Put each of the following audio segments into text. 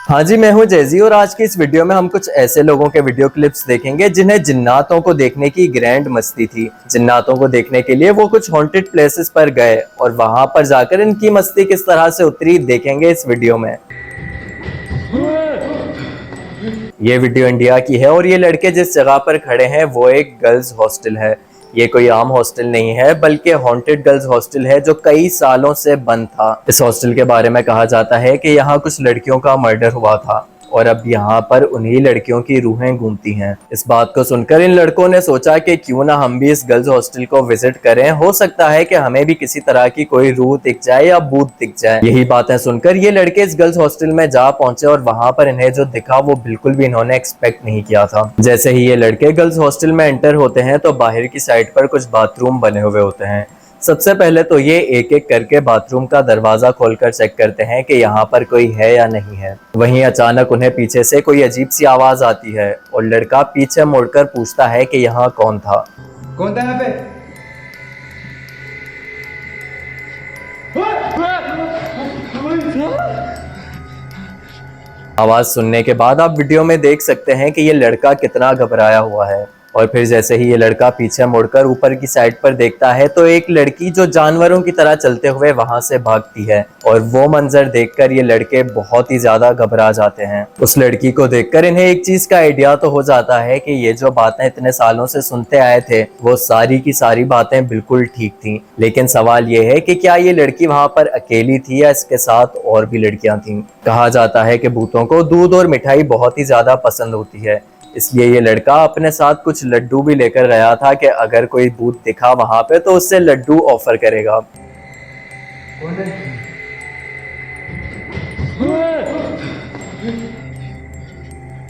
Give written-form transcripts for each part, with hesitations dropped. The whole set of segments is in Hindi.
हाँ जी, मैं हूँ जैजी और आज की इस वीडियो में हम कुछ ऐसे लोगों के वीडियो क्लिप्स देखेंगे जिन्हें जिन्नातों को देखने की ग्रैंड मस्ती थी। जिन्नातों को देखने के लिए वो कुछ हॉन्टेड प्लेसेस पर गए और वहां पर जाकर इनकी मस्ती किस तरह से उतरी देखेंगे इस वीडियो में। ये वीडियो इंडिया की है और ये लड़के जिस जगह पर खड़े हैं वो एक गर्ल्स हॉस्टल है। ये कोई आम हॉस्टल नहीं है बल्कि हॉन्टेड गर्ल्स हॉस्टल है जो कई सालों से बंद था। इस हॉस्टल के बारे में कहा जाता है कि यहाँ कुछ लड़कियों का मर्डर हुआ था और अब यहाँ पर उन्हीं लड़कियों की रूहें घूमती हैं। इस बात को सुनकर इन लड़कों ने सोचा कि क्यों ना हम भी इस गर्ल्स हॉस्टल को विजिट करें, हो सकता है कि हमें भी किसी तरह की कोई रूह दिख जाए या भूत दिख जाए। यही बातें सुनकर ये लड़के इस गर्ल्स हॉस्टल में जा पहुंचे और वहां पर इन्हें जो दिखा वो बिल्कुल भी इन्होंने एक्सपेक्ट नहीं किया था। जैसे ही ये लड़के गर्ल्स हॉस्टल में एंटर होते हैं तो बाहर की साइड पर कुछ बाथरूम बने हुए होते हैं। सबसे पहले तो ये एक एक करके बाथरूम का दरवाजा खोलकर चेक करते हैं कि यहाँ पर कोई है या नहीं है। वहीं अचानक उन्हें पीछे से कोई अजीब सी आवाज आती है और लड़का पीछे मुड़कर पूछता है कि यहाँ कौन था। कौन था यहाँ पे? आवाज सुनने के बाद आप वीडियो में देख सकते हैं कि ये लड़का कितना घबराया हुआ है। और फिर जैसे ही ये लड़का पीछे मुड़कर ऊपर की साइड पर देखता है तो एक लड़की जो जानवरों की तरह चलते हुए वहां से भागती है और वो मंजर देखकर ये लड़के बहुत ही ज्यादा घबरा जाते हैं। उस लड़की को देखकर इन्हें एक चीज का आइडिया तो हो जाता है कि ये जो बातें इतने सालों से सुनते आए थे वो सारी की सारी बातें बिल्कुल ठीक थी। लेकिन सवाल ये है कि क्या ये लड़की वहां पर अकेली थी या इसके साथ और भी लड़कियां थीं। कहा जाता है कि भूतों को दूध और मिठाई बहुत ही ज्यादा पसंद होती है, इसलिए ये लड़का अपने साथ कुछ लड्डू भी लेकर गया था कि अगर कोई भूत दिखा वहां पे तो उससे लड्डू ऑफर करेगा।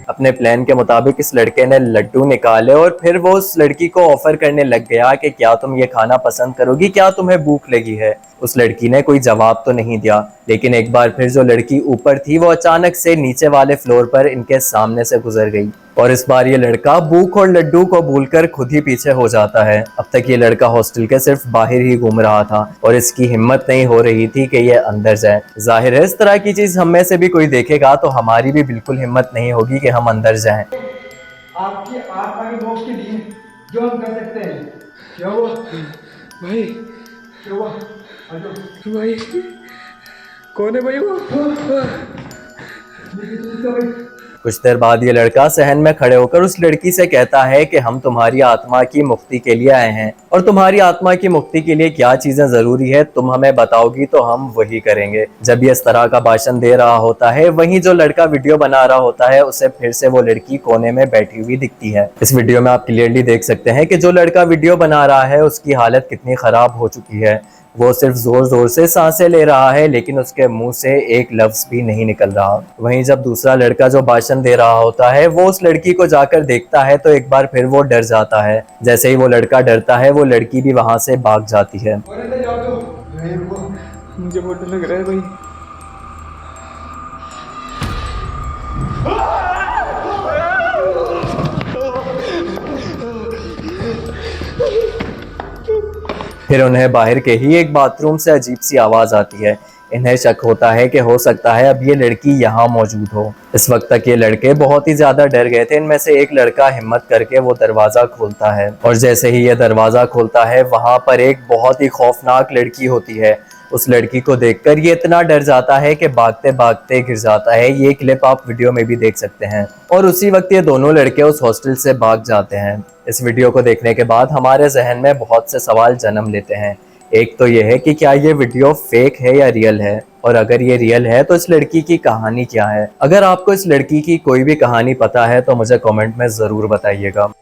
अपने प्लान के मुताबिक इस लड़के ने लड्डू निकाले और फिर वो उस लड़की को ऑफर करने लग गया कि क्या तुम ये खाना पसंद करोगी, क्या तुम्हें भूख लगी है। उस लड़की ने कोई जवाब तो नहीं दिया, लेकिन एक बार फिर जो लड़की ऊपर थी वो अचानक से नीचे वाले फ्लोर पर इनके सामने से गुजर गई और इस बार ये लड़का भूख और लड्डू को भूलकर खुद ही पीछे हो जाता है। अब तक ये लड़का हॉस्टल के सिर्फ बाहर ही घूम रहा था और इसकी हिम्मत नहीं हो रही थी कि ये अंदर जाए। जाहिर है इस तरह की चीज हम में से भी कोई देखेगा तो हमारी भी बिल्कुल हिम्मत नहीं होगी कि हम अंदर जाएं। आपकी आत्मा के मोक्ष के लिए जो हम कर सकते हैं। क्या हुआ भाई? क्या हुआ? भाई कौन है भाई वो? कुछ देर बाद ये लड़का सहन में खड़े होकर उस लड़की से कहता है कि हम तुम्हारी आत्मा की मुक्ति के लिए आए हैं और तुम्हारी आत्मा की मुक्ति के लिए क्या चीजें जरूरी है तुम हमें बताओगी तो हम वही करेंगे। जब ये इस तरह का भाषण दे रहा होता है वहीं जो लड़का वीडियो बना रहा होता है उसे फिर से वो लड़की कोने में बैठी हुई दिखती है। इस वीडियो में आप क्लियरली देख सकते हैं कि जो लड़का वीडियो बना रहा है उसकी हालत कितनी खराब हो चुकी है। वो सिर्फ जोर जोर से सांसें ले रहा है लेकिन उसके मुंह से एक लफ्ज भी नहीं निकल रहा। वहीं जब दूसरा लड़का जो भाषण दे रहा होता है वो उस लड़की को जाकर देखता है तो एक बार फिर वो डर जाता है। जैसे ही वो लड़का डरता है वो लड़की भी वहां से भाग जाती है। मुझे बहुत डर लग रहा है भाई। फिर उन्हें बाहर के ही एक बाथरूम से अजीब सी आवाज आती है। इन्हें शक होता है कि हो सकता है अब ये लड़की यहाँ मौजूद हो। इस वक्त तक ये लड़के बहुत ही ज्यादा डर गए थे। इनमें से एक लड़का हिम्मत करके वो दरवाजा खोलता है और जैसे ही ये दरवाजा खोलता है वहां पर एक बहुत ही खौफनाक लड़की होती है। उस लड़की को देखकर ये इतना डर जाता है कि भागते भागते गिर जाता है। ये क्लिप आप वीडियो में भी देख सकते हैं और उसी वक्त ये दोनों लड़के उस हॉस्टल से भाग जाते हैं। इस वीडियो को देखने के बाद हमारे जहन में बहुत से सवाल जन्म लेते हैं। एक तो ये है कि क्या ये वीडियो फेक है या रियल है, और अगर ये रियल है तो इस लड़की की कहानी क्या है। अगर आपको इस लड़की की कोई भी कहानी पता है तो मुझे कमेंट में जरूर बताइएगा।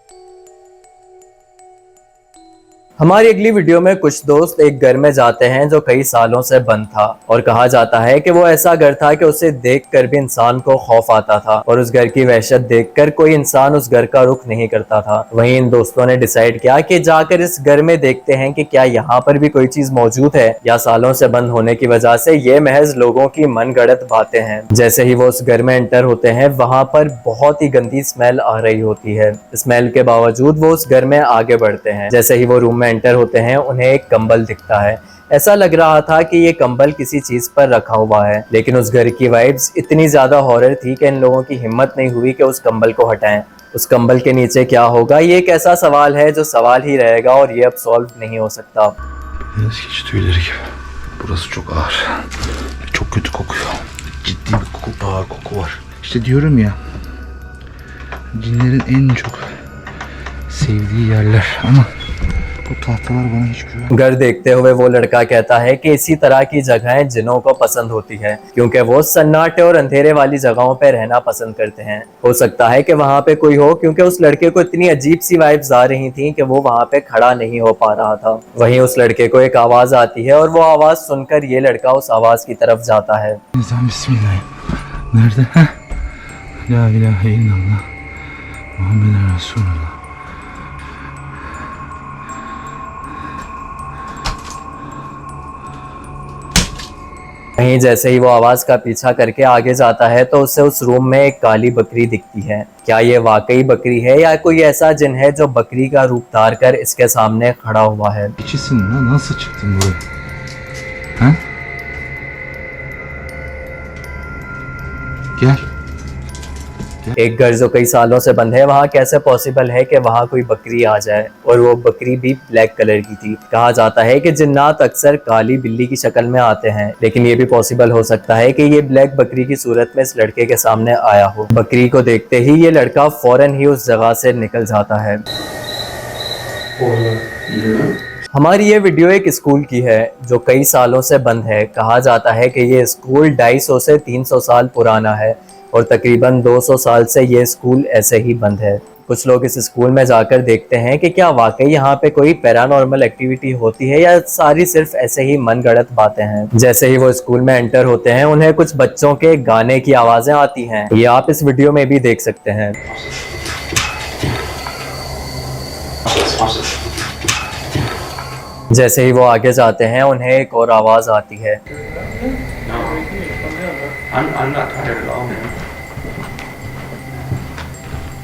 हमारी अगली वीडियो में कुछ दोस्त एक घर में जाते हैं जो कई सालों से बंद था और कहा जाता है कि वो ऐसा घर था कि उसे देखकर भी इंसान को खौफ आता था और उस घर की वहशत देखकर कोई इंसान उस घर का रुख नहीं करता था। वहीं इन दोस्तों ने डिसाइड किया कि जाकर इस घर में देखते हैं कि क्या यहाँ पर भी कोई चीज मौजूद है या सालों से बंद होने की वजह से ये महज लोगों की मनगढ़ंत बातें हैं। जैसे ही वो उस घर में एंटर होते हैं वहां पर बहुत ही गंदी स्मेल आ रही होती है। स्मेल के बावजूद वो उस घर में आगे बढ़ते हैं। जैसे ही वो रूम में एंटर होते हैं उन्हें एक कंबल दिखता है। ऐसा लग रहा था कि ये कंबल किसी चीज पर रखा हुआ है, लेकिन उस घर की वाइब्स इतनी ज्यादा हॉरर थी कि इन लोगों की हिम्मत नहीं हुई कि उस कंबल को हटाएं। उस कंबल के नीचे क्या होगा, ये एक ऐसा सवाल है जो सवाल ही रहेगा और ये अब सॉल्व नहीं हो सकता। Eski tüyleri gibi. Burası çok ağır. Çok kötü kokuyor. Ciddi bir koku, ağır koku var. İşte diyorum ya, cinlerin en çok sevdiği yerler ama bu tahtalar bana hiç güven. घर देखते हुए वो लड़का कहता है कि इसी तरह की जगहें जिनों को पसंद होती है, क्योंकि वो सन्नाटे और अंधेरे वाली जगहों पर रहना पसंद करते हैं। हो सकता है कि वहाँ पे कोई हो, क्योंकि उस लड़के को इतनी अजीब सी वाइब्स आ रही थी कि वो वहाँ पे खड़ा नहीं हो पा रहा था। वहीं उस लड़के को एक आवाज आती है और वो आवाज सुनकर ये लड़का उस आवाज की तरफ जाता है। Bismillah. Nerede? Heh. La ilahe illallah. Muhammed Resulullah. वहीं जैसे ही वो आवाज का पीछा करके आगे जाता है तो उसे उस रूम में एक काली बकरी दिखती है। क्या ये वाकई बकरी है या कोई ऐसा जिन है जो बकरी का रूप धार कर इसके सामने खड़ा हुआ है। İçisin lan, nasıl çıktın buraya? Ha? Gel. एक घर जो कई सालों से बंद है, वहाँ कैसे पॉसिबल है कि वहाँ कोई बकरी आ जाए, और वो बकरी भी ब्लैक कलर की थी। कहा जाता है कि जिन्नात अक्सर काली बिल्ली की शक्ल में आते हैं, लेकिन ये भी पॉसिबल हो सकता है कि ये ब्लैक बकरी की सूरत में इस लड़के के सामने आया हो। बकरी को देखते ही ये लड़का फौरन ही उस जगह से निकल जाता है। हमारी ये वीडियो एक स्कूल की है जो कई सालों से बंद है। कहा जाता है कि ये स्कूल 250 से 300 साल पुराना है और तकरीबन 200 साल से ये स्कूल ऐसे ही बंद है। कुछ लोग इस स्कूल में जाकर देखते हैं कि क्या वाकई यहाँ पे कोई पैरानॉर्मल एक्टिविटी होती है या सारी सिर्फ ऐसे ही मनगढ़ंत बातें हैं। जैसे ही वो स्कूल में एंटर होते हैं, उन्हें कुछ बच्चों के गाने की आवाजें आती हैं। ये आप इस वीडियो में भी देख सकते हैं। जैसे ही वो आगे जाते हैं, उन्हें एक और आवाज आती है। I'm not tired at all, man.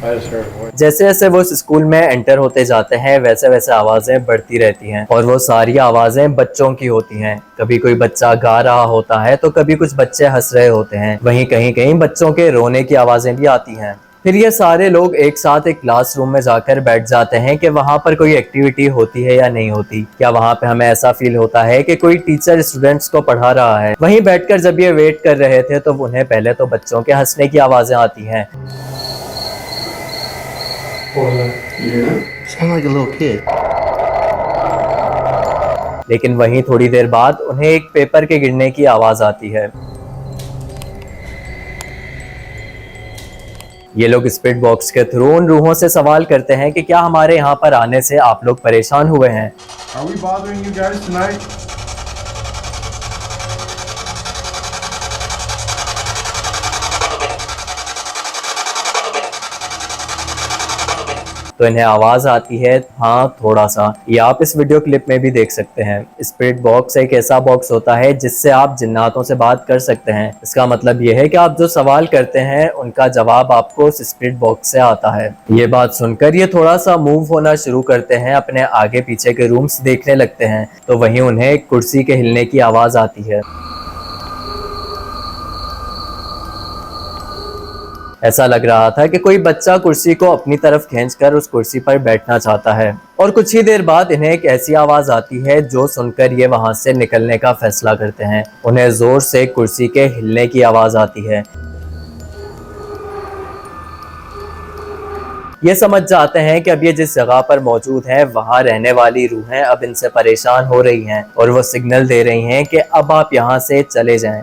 जैसे जैसे वो इस स्कूल में एंटर होते जाते हैं, वैसे वैसे आवाजें बढ़ती रहती हैं और वो सारी आवाजें बच्चों की होती हैं। कभी कोई बच्चा गा रहा होता है तो कभी कुछ बच्चे हंस रहे होते हैं। वहीं कहीं कहीं बच्चों के रोने की आवाजें भी आती हैं। फिर ये सारे लोग एक साथ एक क्लासरूम में जाकर बैठ जाते हैं कि वहाँ पर कोई एक्टिविटी होती है या नहीं होती। क्या वहाँ पे हमें ऐसा फील होता है कि कोई टीचर स्टूडेंट्स को पढ़ा रहा है। वहीं बैठकर जब ये वेट कर रहे थे तो उन्हें पहले तो बच्चों के हंसने की आवाजें आती हैं। Sound like a little kid. लेकिन वहीं थोड़ी देर बाद उन्हें एक पेपर के गिरने की आवाज आती है। ये लोग स्पिरिट बॉक्स के थ्रू उन रूहों से सवाल करते हैं कि क्या हमारे यहाँ पर आने से आप लोग परेशान हुए हैं। Are we bothering you guys tonight? तो इन्हें आवाज आती है, हाँ थोड़ा सा। ये आप इस वीडियो क्लिप में भी देख सकते हैं। स्पिरिट बॉक्स एक ऐसा बॉक्स होता है जिससे आप जिन्नातों से बात कर सकते हैं। इसका मतलब ये है कि आप जो सवाल करते हैं उनका जवाब आपको उस स्पिरिट बॉक्स से आता है। ये बात सुनकर ये थोड़ा सा मूव होना शुरू करते हैं, अपने आगे पीछे के रूम्स देखने लगते हैं। तो वहीं उन्हें एक कुर्सी के हिलने की आवाज आती है। ऐसा लग रहा था कि कोई बच्चा कुर्सी को अपनी तरफ खींचकर उस कुर्सी पर बैठना चाहता है। और कुछ ही देर बाद इन्हें एक ऐसी आवाज आती है जो सुनकर ये वहां से निकलने का फैसला करते हैं। उन्हें जोर से कुर्सी के हिलने की आवाज आती है। ये समझ जाते हैं कि अब ये जिस जगह पर मौजूद हैं वहां रहने वाली रूहें अब इनसे परेशान हो रही हैं और वो सिग्नल दे रही हैं कि अब आप यहाँ से चले जाएं।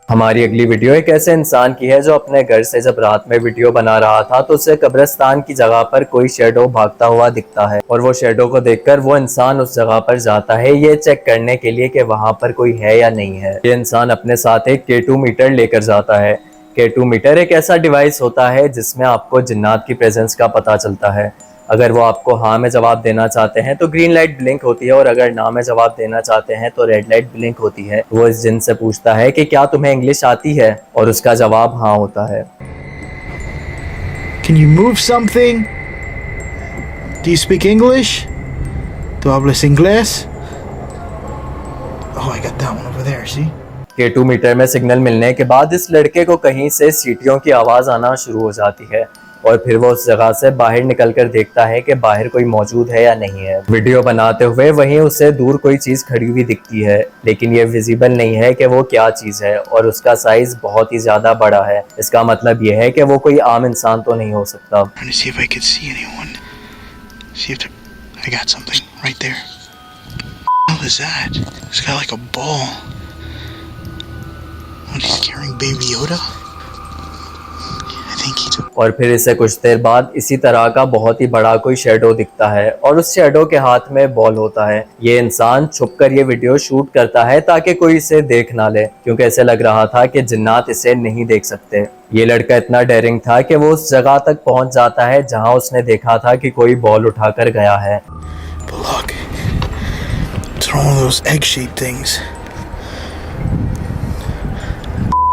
हमारी अगली वीडियो एक ऐसे इंसान की है जो अपने घर से जब रात में वीडियो बना रहा था तो उसे कब्रिस्तान की जगह पर कोई शेडो भागता हुआ दिखता है और वो शेडो को देखकर वो इंसान उस जगह पर जाता है ये चेक करने के लिए कि वहां पर कोई है या नहीं है। ये इंसान अपने साथ एक K2 मीटर लेकर जाता है। K2 मीटर एक ऐसा डिवाइस होता है जिसमें आपको जिन्नात की प्रेजेंस का पता चलता है। अगर वो आपको हाँ में जवाब देना चाहते हैं तो ग्रीन लाइट ब्लिंक होती है और अगर ना में जवाब देना चाहते हैं तो रेड लाइट ब्लिंक होती है। वो इस जिन से पूछता है कि क्या तुम्हें इंग्लिश आती है और उसका जवाब हाँ होता है। Can you move something? Do you speak English? ¿Tú hablas inglés? Oh, I got that one over there, see? के 2 मीटर में सिग्नल मिलने के बाद इस लड़के को कहीं से सीटियों की आवाज़ आना शुरू हो जाती है और फिर वो उस जगह से बाहर निकलकर देखता है कि बाहर कोई मौजूद है या नहीं है। वीडियो बनाते हुए वहीं उसे दूर कोई चीज़ खड़ी हुई दिखती है, लेकिन ये विजिबल नहीं है कि वो क्या चीज़ है और उसका साइज बहुत ही ज़्यादा बड़ा है। इसका मतलब ये है कि वो कोई आम इंसान तो नहीं हो सकता। Trying to see if I could see anyone. See if I got something right there. What the hell is that? It's got like a ball. What, he's carrying Baby Yoda? I think he took. और फिर इससे कुछ देर बाद इसी तरह का बहुत ही बड़ा कोई शेडो दिखता है और उस शेडो के हाथ में बॉल होता है। ये इंसान छुपकर ये वीडियो शूट करता है ताकि कोई इसे देख ना ले, क्योंकि ऐसे लग रहा था कि जिन्नात इसे नहीं देख सकते। ये लड़का इतना डेयरिंग था कि वो उस जगह तक पहुंच जाता है जहां उसने देखा था कि कोई बॉल उठाकर गया है। But look, it's one of those egg-shaped things.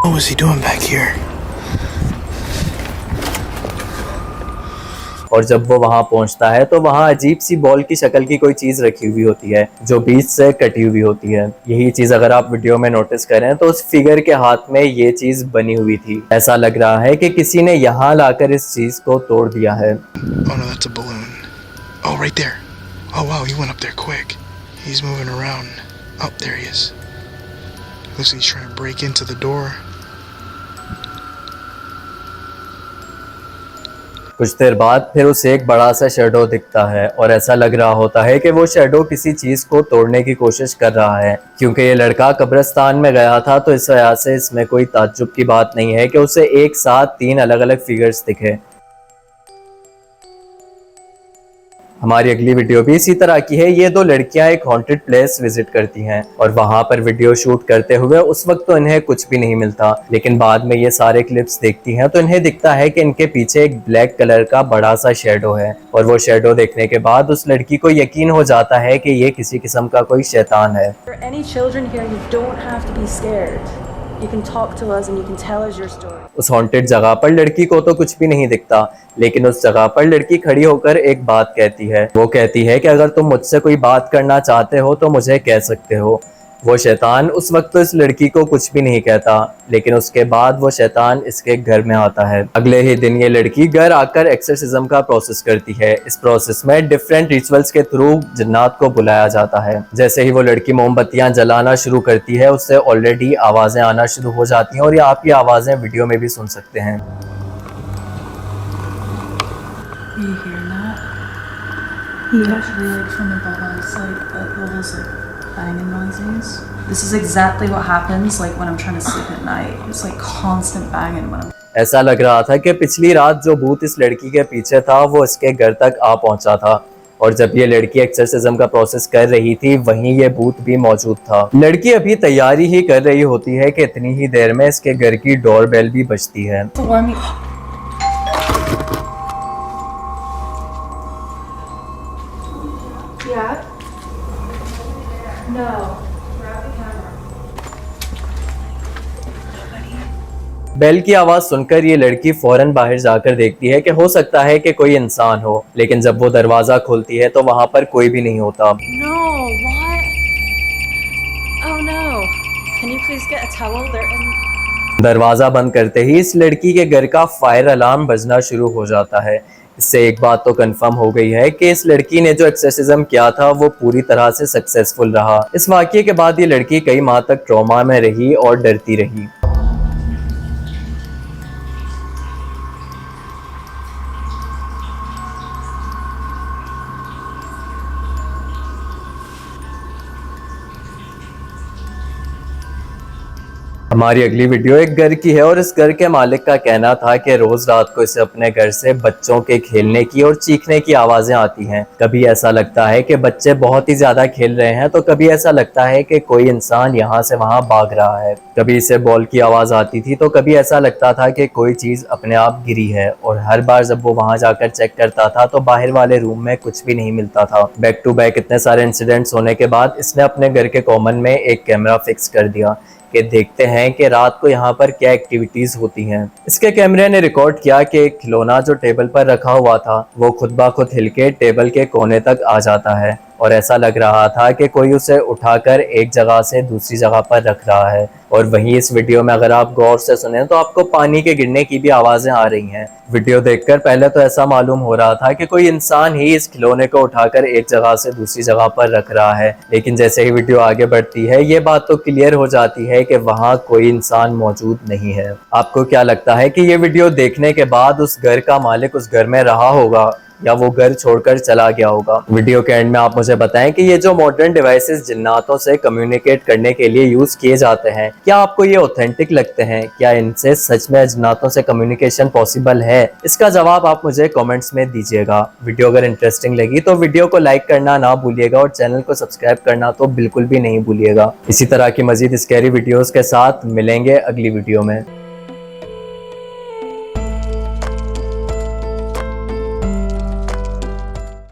What was he doing back here? और जब वो वहां पहुंचता है तो वहां अजीब सी बॉल की शक्ल की कोई चीज रखी हुई होती है जो बीच से कटी हुई होती है। यही चीज अगर आप वीडियो में नोटिस करें तो उस फिगर के हाथ में ये चीज बनी हुई थी। ऐसा लग रहा है कि किसी ने यहाँ लाकर इस चीज को तोड़ दिया है। Oh no, that's a balloon. Oh, right there. Oh wow, he went up there quick. He's moving around. Oh, there he is. Looks like he's trying to break into the door. कुछ देर बाद फिर उसे एक बड़ा सा शेडो दिखता है और ऐसा लग रहा होता है कि वो शेडो किसी चीज को तोड़ने की कोशिश कर रहा है। क्योंकि ये लड़का कब्रिस्तान में गया था तो इस वजह से इसमें कोई ताज्जुब की बात नहीं है कि उसे एक साथ 3 अलग अलग फिगर्स दिखे। हमारी अगली वीडियो भी इसी तरह की है। ये 2 लड़कियां एक हॉन्टेड प्लेस विजिट करती हैं और वहां पर वीडियो शूट करते हुए उस वक्त तो इन्हें कुछ भी नहीं मिलता, लेकिन बाद में ये सारे क्लिप्स देखती हैं तो इन्हें दिखता है कि इनके पीछे एक ब्लैक कलर का बड़ा सा शेडो है। और वो शेडो देखने के बाद उस लड़की को यकीन हो जाता है कि ये किसी किस्म का कोई शैतान है। For any children here, you don't have to be scared. You can talk to us and you can tell us your story. उस हॉन्टेड जगह पर लड़की को तो कुछ भी नहीं दिखता, लेकिन उस जगह पर लड़की खड़ी होकर एक बात कहती है। वो कहती है कि अगर तुम मुझसे कोई बात करना चाहते हो तो मुझे कह सकते हो। वो शैतान उस वक्त तो इस लड़की को कुछ भी नहीं कहता, लेकिन उसके बाद वो शैतान इसके घर में आता है। अगले ही दिन ये लड़की घर आकर एक्सरसिज्म का प्रोसेस करती है। इस प्रोसेस में डिफरेंट रिचुअल्स के थ्रू जिन्नात को बुलाया जाता है। जैसे ही वो लड़की मोमबत्तियां जलाना शुरू करती है उससे ऑलरेडी आवाजें आना शुरू हो जाती हैं और ये आप ये आवाजें वीडियो में भी सुन सकते हैं। You hear that? Yeah. Actually, like from above us, like all those like banging noises. This is exactly what happens like when I'm trying to sleep at night. It's like constant banging when I'm. ऐसा लग रहा था कि पिछली रात जो भूत इस लड़की के पीछे था वो इसके घर तक आ पहुंचा था और जब ये लड़की एक्सरसिज्म का प्रोसेस कर रही थी वहीं ये भूत भी मौजूद था। लड़की अभी तैयारी ही कर रही होती है कि इतनी ही देर में इसके घर की डोर बेल भी बजती है। To warm me. Yeah. No. Bell की आवाज सुनकर ये लड़की फौरन बाहर जाकर देखती है कि हो सकता है कि कोई इंसान हो, लेकिन जब वो दरवाजा खोलती है तो वहां पर कोई भी नहीं होता। No. What? Oh no. Can you please get a towel? They're in. दरवाजा बंद करते ही इस लड़की के घर का फायर अलार्म बजना शुरू हो जाता है। इससे एक बात तो कंफर्म हो गई है कि इस लड़की ने जो एक्सरसिज्म किया था वो पूरी तरह से सक्सेसफुल रहा। इस वाकये के बाद ये लड़की कई माह तक ट्रॉमा में रही और डरती रही। हमारी अगली वीडियो एक घर की है और इस घर के मालिक का कहना था कि रोज रात को इसे अपने घर से बच्चों के खेलने की और चीखने की आवाजें आती हैं। कभी ऐसा लगता है कि बच्चे बहुत ही ज्यादा खेल रहे हैं तो कभी ऐसा लगता है कि कोई इंसान यहाँ से वहां भाग रहा है। कभी इसे बॉल की आवाज आती थी तो कभी ऐसा लगता था कि कोई चीज अपने आप गिरी है और हर बार जब वो वहां जाकर चेक करता था तो बाहर वाले रूम में कुछ भी नहीं मिलता था। बैक टू बैक इतने सारे इंसिडेंट्स होने के बाद इसने अपने घर के कॉमन में एक कैमरा फिक्स कर दिया कि देखते हैं कि रात को यहाँ पर क्या एक्टिविटीज होती हैं। इसके कैमरे ने रिकॉर्ड किया कि एक खिलौना जो टेबल पर रखा हुआ था वो खुद ब खुद हिल के टेबल के कोने तक आ जाता है और ऐसा लग रहा था कि कोई उसे उठाकर एक जगह से दूसरी जगह पर रख रहा है। और वहीं इस वीडियो में अगर आप गौर से सुने तो आपको पानी के गिरने की भी आवाजें आ रही हैं। वीडियो देखकर पहले तो ऐसा मालूम हो रहा था कि कोई इंसान ही इस खिलौने को उठाकर एक जगह से दूसरी जगह पर रख रहा है, लेकिन जैसे ही वीडियो आगे बढ़ती है ये बात तो क्लियर हो जाती है कि वहाँ कोई इंसान मौजूद नहीं है। आपको क्या लगता है कि ये वीडियो देखने के बाद उस घर का मालिक उस घर में रहा होगा या वो घर छोड़कर चला गया होगा? वीडियो के एंड में आप मुझे बताएं कि ये जो मॉडर्न डिवाइसेस जिन्नातों से कम्युनिकेट करने के लिए यूज किए जाते हैं, क्या आपको ये ऑथेंटिक लगते हैं? क्या इनसे सच में जिन्नातों से कम्युनिकेशन पॉसिबल है? इसका जवाब आप मुझे कमेंट्स में दीजिएगा। वीडियो अगर इंटरेस्टिंग लगी तो वीडियो को लाइक करना ना भूलिएगा और चैनल को सब्सक्राइब करना तो बिल्कुल भी नहीं भूलिएगा। इसी तरह की मजीद स्कैरी वीडियोस के साथ मिलेंगे अगली वीडियो में।